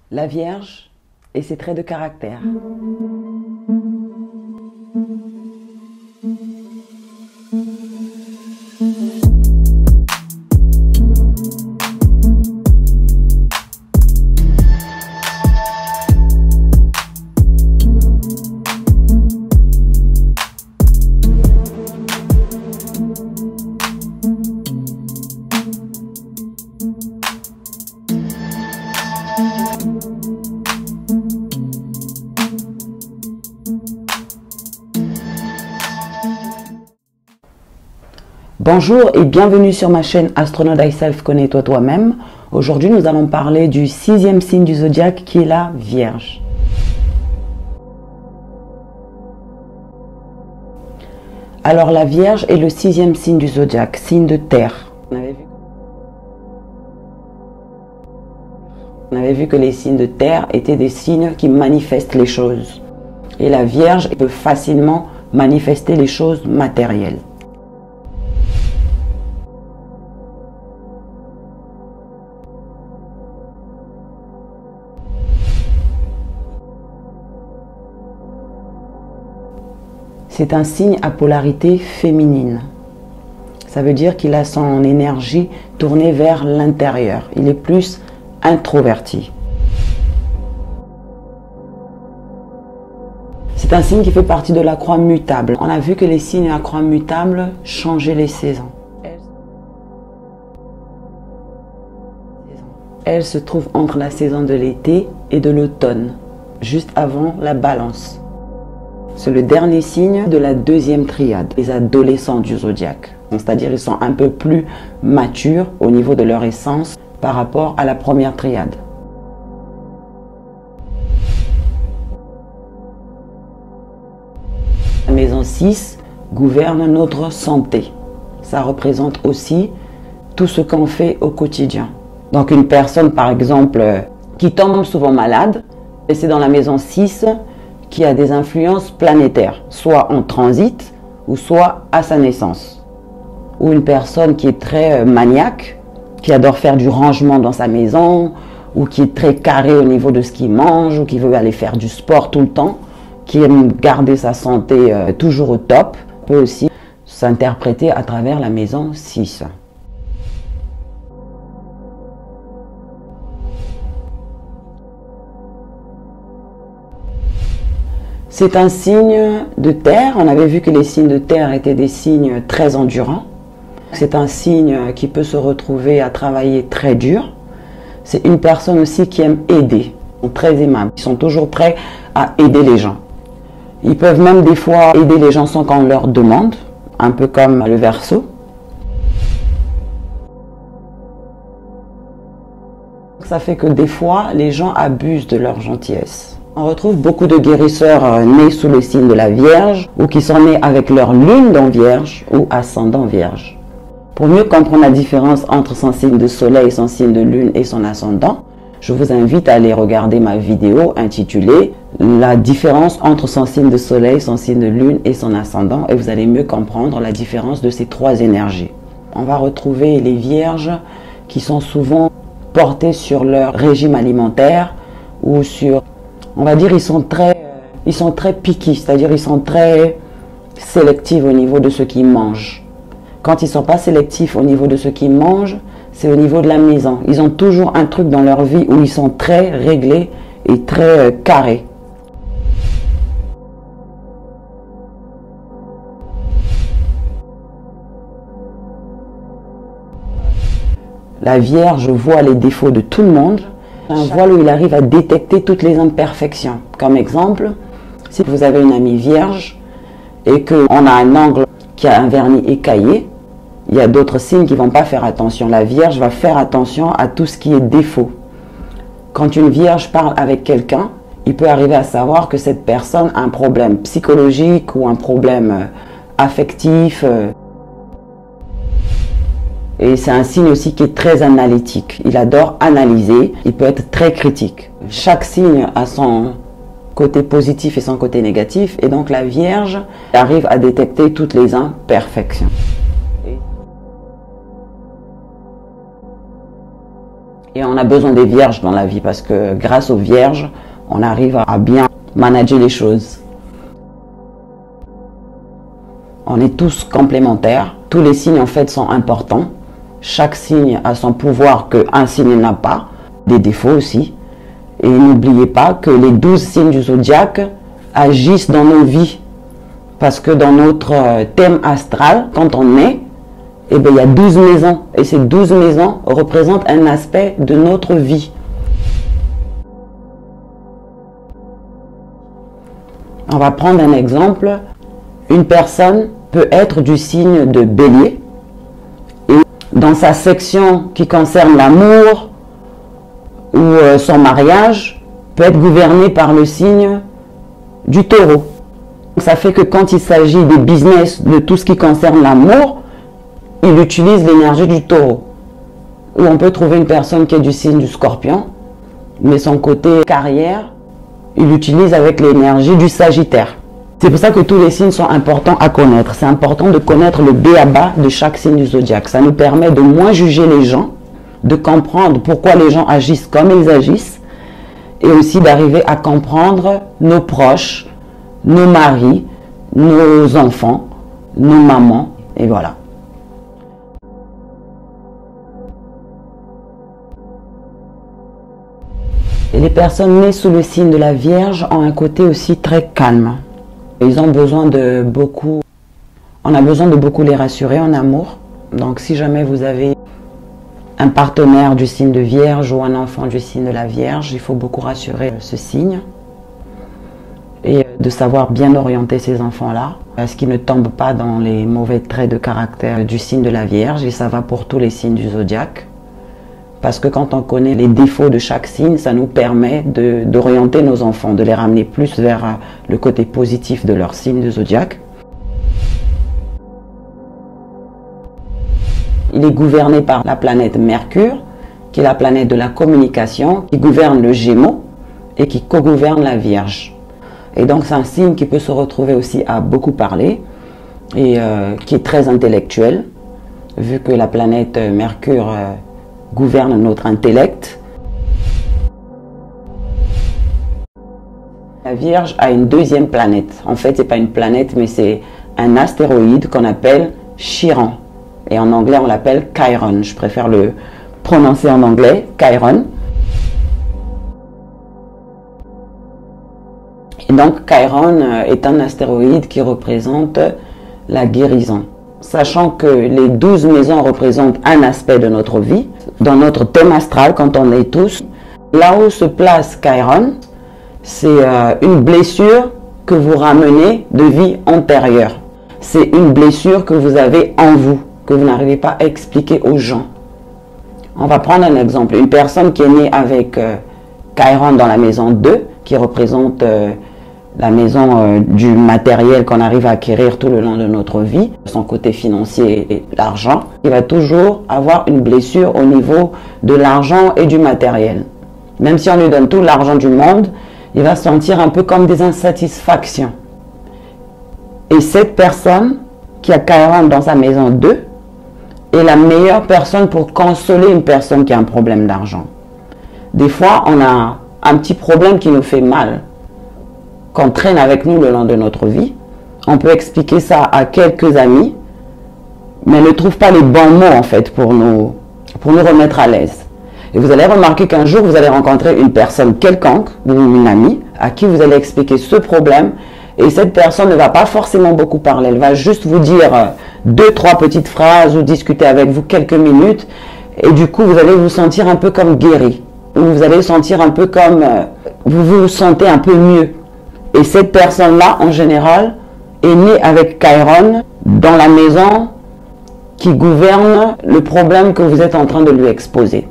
La Vierge et ses traits de caractère. Bonjour et bienvenue sur ma chaîne Astronaut Thyself, connais-toi toi-même. Aujourd'hui, nous allons parler du 6e signe du zodiaque qui est la Vierge. Alors la Vierge est le 6e signe du zodiaque, signe de terre. On avait vu que les signes de terre étaient des signes qui manifestent les choses. Et la Vierge peut facilement manifester les choses matérielles. C'est un signe à polarité féminine. Ça veut dire qu'il a son énergie tournée vers l'intérieur. Il est plus introverti. C'est un signe qui fait partie de la croix mutable. On a vu que les signes à croix mutable changeaient les saisons. Elle se trouve entre la saison de l'été et de l'automne, juste avant la Balance. C'est le dernier signe de la 2e triade, les adolescents du zodiaque. C'est-à-dire ils sont un peu plus matures au niveau de leur essence par rapport à la première triade. La maison 6 gouverne notre santé. Ça représente aussi tout ce qu'on fait au quotidien. Donc une personne par exemple qui tombe souvent malade, et c'est dans la maison 6 qui a des influences planétaires, soit en transit ou soit à sa naissance. Ou une personne qui est très maniaque, qui adore faire du rangement dans sa maison, ou qui est très carré au niveau de ce qu'il mange, ou qui veut aller faire du sport tout le temps, qui aime garder sa santé toujours au top, peut aussi s'interpréter à travers la maison 6. C'est un signe de terre. On avait vu que les signes de terre étaient des signes très endurants. C'est un signe qui peut se retrouver à travailler très dur. C'est une personne aussi qui aime aider. Ils sont très aimables. Ils sont toujours prêts à aider les gens. Ils peuvent même des fois aider les gens sans qu'on leur demande, un peu comme le Verseau. Ça fait que des fois, les gens abusent de leur gentillesse. On retrouve beaucoup de guérisseurs nés sous le signe de la Vierge ou qui sont nés avec leur lune dans Vierge ou ascendant Vierge. Pour mieux comprendre la différence entre son signe de soleil, son signe de lune et son ascendant, je vous invite à aller regarder ma vidéo intitulée « La différence entre son signe de soleil, son signe de lune et son ascendant » et vous allez mieux comprendre la différence de ces 3 énergies. On va retrouver les Vierges qui sont souvent portées sur leur régime alimentaire ou sur... On va dire ils sont très piqués, c'est-à-dire ils sont très sélectifs au niveau de ce qu'ils mangent. Quand ils ne sont pas sélectifs au niveau de ce qu'ils mangent, c'est au niveau de la maison. Ils ont toujours un truc dans leur vie où ils sont très réglés et très carrés. La Vierge voit les défauts de tout le monde. Un voile où il arrive à détecter toutes les imperfections. Comme exemple, si vous avez une amie vierge et qu'on a un angle qui a un vernis écaillé, il y a d'autres signes qui ne vont pas faire attention. La Vierge va faire attention à tout ce qui est défaut. Quand une Vierge parle avec quelqu'un, il peut arriver à savoir que cette personne a un problème psychologique ou un problème affectif. Et c'est un signe aussi qui est très analytique. Il adore analyser, il peut être très critique. Chaque signe a son côté positif et son côté négatif. Et donc la Vierge arrive à détecter toutes les imperfections. Et on a besoin des vierges dans la vie parce que grâce aux vierges, on arrive à bien manager les choses. On est tous complémentaires. Tous les signes en fait sont importants. Chaque signe a son pouvoir qu'un signe n'a pas. Des défauts aussi. Et n'oubliez pas que les 12 signes du zodiaque agissent dans nos vies. Parce que dans notre thème astral, quand on est, eh bien, il y a 12 maisons. Et ces 12 maisons représentent un aspect de notre vie. On va prendre un exemple. Une personne peut être du signe de Bélier. Et dans sa section qui concerne l'amour ou son mariage, peut être gouvernée par le signe du Taureau. Ça fait que quand il s'agit des business, de tout ce qui concerne l'amour, il utilise l'énergie du Taureau. Ou on peut trouver une personne qui est du signe du Scorpion, mais son côté carrière, il l'utilise avec l'énergie du Sagittaire. C'est pour ça que tous les signes sont importants à connaître. C'est important de connaître le b.a.-ba de chaque signe du zodiaque. Ça nous permet de moins juger les gens, de comprendre pourquoi les gens agissent comme ils agissent, et aussi d'arriver à comprendre nos proches, nos maris, nos enfants, nos mamans, et voilà. Et les personnes nées sous le signe de la Vierge ont un côté aussi très calme. Ils ont besoin de beaucoup, on a besoin de beaucoup les rassurer en amour. Donc si jamais vous avez un partenaire du signe de Vierge ou un enfant du signe de la Vierge, il faut beaucoup rassurer ce signe. Et de savoir bien orienter ces enfants-là, parce qu'ils ne tombent pas dans les mauvais traits de caractère du signe de la Vierge, et ça va pour tous les signes du zodiaque. Parce que quand on connaît les défauts de chaque signe, ça nous permet d'orienter nos enfants, de les ramener plus vers le côté positif de leur signe du zodiaque. Il est gouverné par la planète Mercure, qui est la planète de la communication, qui gouverne le Gémeaux et qui co-gouverne la Vierge. Et donc c'est un signe qui peut se retrouver aussi à beaucoup parler et qui est très intellectuel, vu que la planète Mercure gouverne notre intellect. La Vierge a une deuxième planète. En fait, ce n'est pas une planète, mais c'est un astéroïde qu'on appelle Chiron. Et en anglais, on l'appelle Chiron. Je préfère le prononcer en anglais, Chiron. Et donc, Chiron est un astéroïde qui représente la guérison. Sachant que les 12 maisons représentent un aspect de notre vie, dans notre thème astral, quand on est tous, là où se place Chiron, c'est une blessure que vous ramenez de vie antérieure. C'est une blessure que vous avez en vous, que vous n'arrivez pas à expliquer aux gens. On va prendre un exemple. Une personne qui est née avec Chiron dans la maison 2, qui représente la maison du matériel qu'on arrive à acquérir tout le long de notre vie, son côté financier et l'argent, il va toujours avoir une blessure au niveau de l'argent et du matériel. Même si on lui donne tout l'argent du monde, il va sentir un peu comme des insatisfactions. Et cette personne qui a Chiron dans sa maison 2 est la meilleure personne pour consoler une personne qui a un problème d'argent. Des fois, on a un petit problème qui nous fait mal, qu'on traîne avec nous le long de notre vie. On peut expliquer ça à quelques amis, mais ne trouve pas les bons mots en fait pour nous remettre à l'aise. Et vous allez remarquer qu'un jour, vous allez rencontrer une personne quelconque, ou une amie, à qui vous allez expliquer ce problème, et cette personne ne va pas forcément beaucoup parler, elle va juste vous dire 2-3 petites phrases, ou discuter avec vous quelques minutes, et du coup, vous allez vous sentir un peu comme guéri, ou vous allez sentir un peu comme, vous vous sentez un peu mieux. Et cette personne-là, en général, est née avec Chiron dans la maison qui gouverne le problème que vous êtes en train de lui exposer.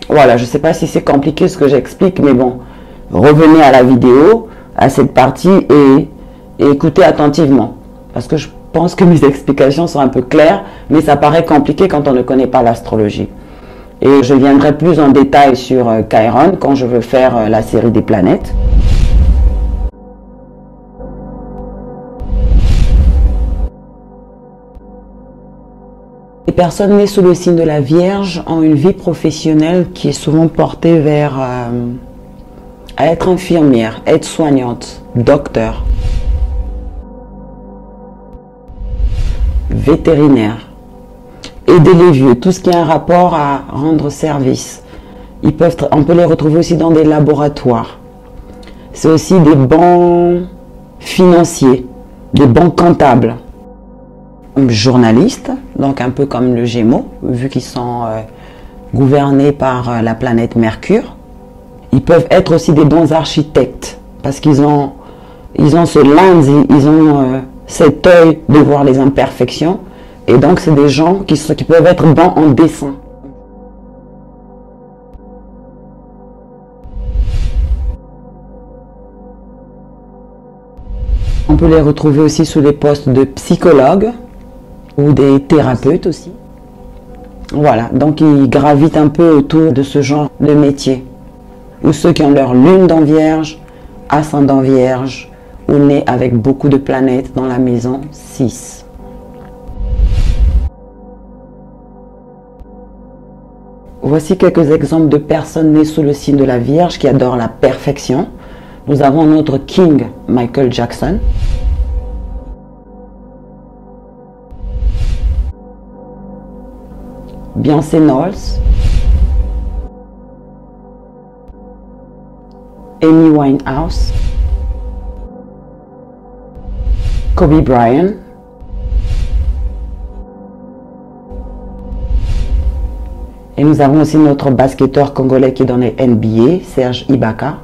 Voilà, je ne sais pas si c'est compliqué ce que j'explique, mais bon, revenez à la vidéo, à cette partie et écoutez attentivement. Parce que je pense que mes explications sont un peu claires, mais ça paraît compliqué quand on ne connaît pas l'astrologie. Et je viendrai plus en détail sur Chiron quand je veux faire la série des planètes. Les personnes nées sous le signe de la Vierge ont une vie professionnelle qui est souvent portée vers à être infirmière, aide-soignante, docteur, vétérinaire, aider les vieux, tout ce qui a un rapport à rendre service. On peut les retrouver aussi dans des laboratoires. C'est aussi des bancs financiers, des bancs comptables. Journalistes, donc un peu comme le Gémeaux, vu qu'ils sont gouvernés par la planète Mercure. Ils peuvent être aussi des bons architectes, parce qu'ils ont ce lens, ils ont cet œil de voir les imperfections, et donc c'est des gens qui peuvent être bons en dessin. On peut les retrouver aussi sous les postes de psychologues ou des thérapeutes aussi. Voilà, donc ils gravitent un peu autour de ce genre de métier. Ou ceux qui ont leur lune dans Vierge, ascendant Vierge, ou nés avec beaucoup de planètes dans la maison 6. Voici quelques exemples de personnes nées sous le signe de la Vierge qui adorent la perfection. Nous avons notre King, Michael Jackson. Beyoncé Knowles. Amy Winehouse. Kobe Bryant. Et nous avons aussi notre basketteur congolais qui est dans les NBA, Serge Ibaka.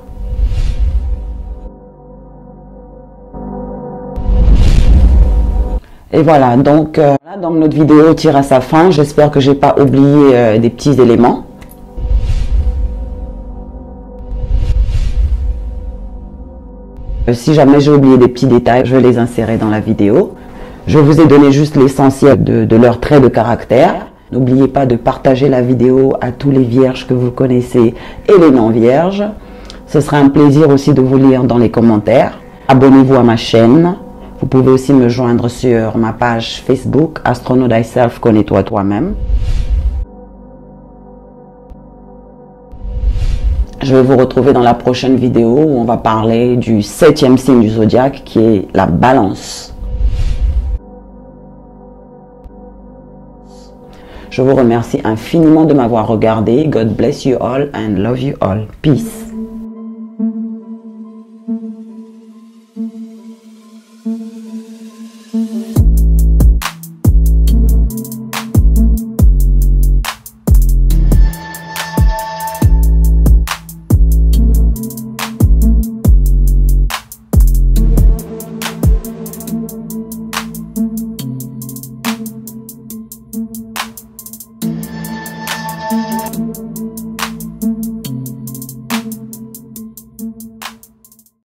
Et voilà, donc notre vidéo tire à sa fin. J'espère que j'ai pas oublié des petits éléments. Si jamais j'ai oublié des petits détails, je vais les insérer dans la vidéo. Je vous ai donné juste l'essentiel de leurs traits de caractère. N'oubliez pas de partager la vidéo à tous les vierges que vous connaissez et les non-vierges. Ce sera un plaisir aussi de vous lire dans les commentaires. Abonnez-vous à ma chaîne. Vous pouvez aussi me joindre sur ma page Facebook, Astro Thyself, connais-toi toi-même. Je vais vous retrouver dans la prochaine vidéo où on va parler du 7e signe du zodiaque qui est la Balance. Je vous remercie infiniment de m'avoir regardé. God bless you all and love you all. Peace.